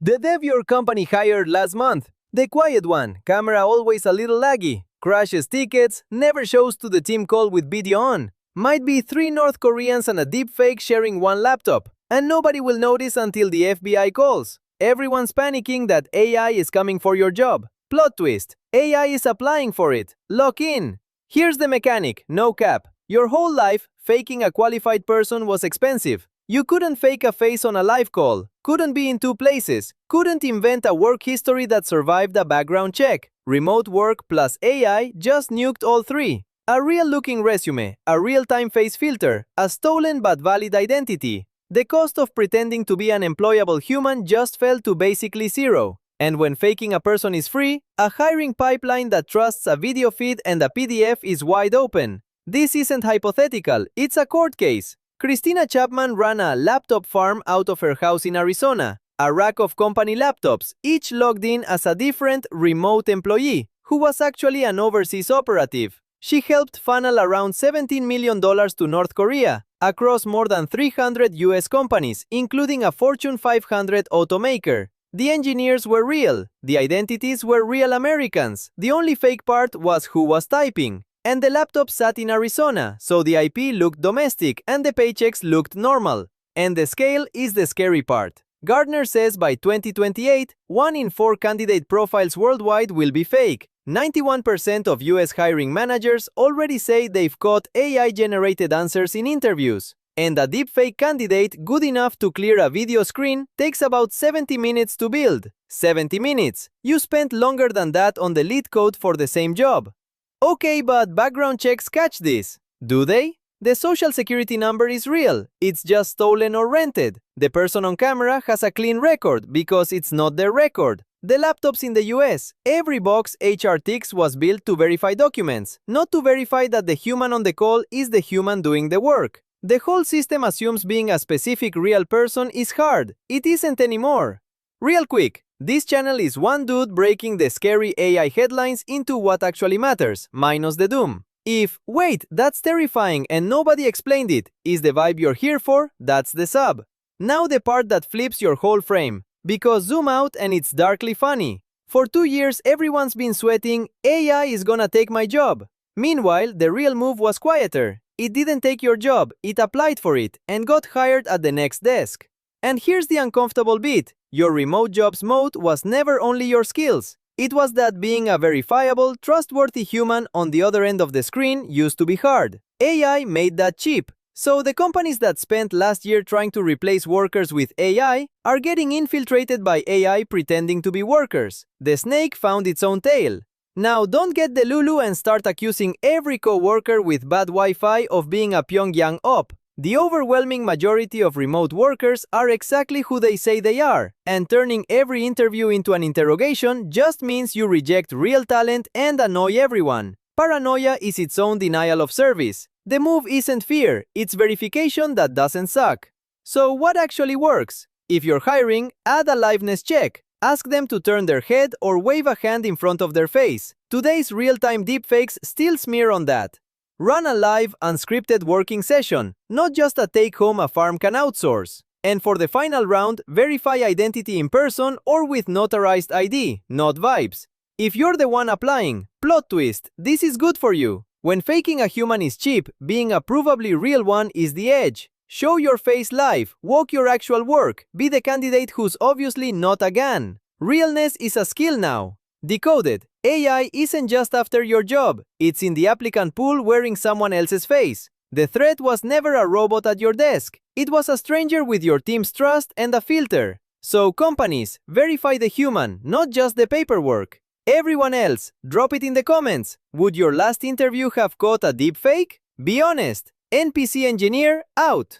The dev your company hired last month. The quiet one, camera always a little laggy, crashes tickets, never shows to the team call with video on. Might be 3 North Koreans and a deepfake sharing one laptop, and nobody will notice until the FBI calls. Everyone's panicking that AI is coming for your job. Plot twist, AI is applying for it. Lock in. Here's the mechanic, no cap. Your whole life, faking a qualified person was expensive. You couldn't fake a face on a live call, couldn't be in 2 places, couldn't invent a work history that survived a background check. Remote work plus AI just nuked all 3. A real-looking resume, a real-time face filter, a stolen but valid identity. The cost of pretending to be an employable human just fell to basically 0. And when faking a person is free, a hiring pipeline that trusts a video feed and a PDF is wide open. This isn't hypothetical, it's a court case. Christina Chapman ran a laptop farm out of her house in Arizona, a rack of company laptops, each logged in as a different remote employee, who was actually an overseas operative. She helped funnel around $17 million to North Korea, across more than 300 US companies, including a Fortune 500 automaker. The engineers were real, the identities were real Americans, the only fake part was who was typing. And the laptop sat in Arizona, so the IP looked domestic and the paychecks looked normal. And the scale is the scary part. Gartner says by 2028, 1 in 4 candidate profiles worldwide will be fake. 91% of US hiring managers already say they've caught AI-generated answers in interviews. And a deepfake candidate good enough to clear a video screen takes about 70 minutes to build. 70 minutes! You spent longer than that on the lead code for the same job. Okay, but background checks catch this. Do they? The social security number is real. It's just stolen or rented. The person on camera has a clean record because it's not their record. The laptops in the US, every box HR ticks was built to verify documents, not to verify that the human on the call is the human doing the work. The whole system assumes being a specific real person is hard. It isn't anymore. Real quick, this channel is one dude breaking the scary AI headlines into what actually matters, minus the doom. If, wait, that's terrifying and nobody explained it, is the vibe you're here for, that's the sub. Now the part that flips your whole frame. Because zoom out and it's darkly funny. For 2 years everyone's been sweating, AI is gonna take my job. Meanwhile, the real move was quieter. It didn't take your job, it applied for it, and got hired at the next desk. And here's the uncomfortable bit. Your remote job's moat was never only your skills. It was that being a verifiable, trustworthy human on the other end of the screen used to be hard. AI made that cheap. So the companies that spent last year trying to replace workers with AI are getting infiltrated by AI pretending to be workers. The snake found its own tail. Now don't get the Lulu and start accusing every co-worker with bad Wi-Fi of being a Pyongyang op. The overwhelming majority of remote workers are exactly who they say they are, and turning every interview into an interrogation just means you reject real talent and annoy everyone. Paranoia is its own denial of service. The move isn't fear, it's verification that doesn't suck. So what actually works? If you're hiring, add a liveness check. Ask them to turn their head or wave a hand in front of their face. Today's real-time deepfakes still smear on that. Run a live, unscripted working session, not just a take-home a farm can outsource. And for the final round, verify identity in person or with notarized ID, not vibes. If you're the one applying, plot twist, this is good for you. When faking a human is cheap, being a provably real one is the edge. Show your face live, walk your actual work, be the candidate who's obviously not a GAN. Realness is a skill now. Decoded. AI isn't just after your job, it's in the applicant pool wearing someone else's face. The threat was never a robot at your desk. It was a stranger with your team's trust and a filter. So companies, verify the human, not just the paperwork. Everyone else, drop it in the comments. Would your last interview have caught a deepfake? Be honest. NPC Engineer, out.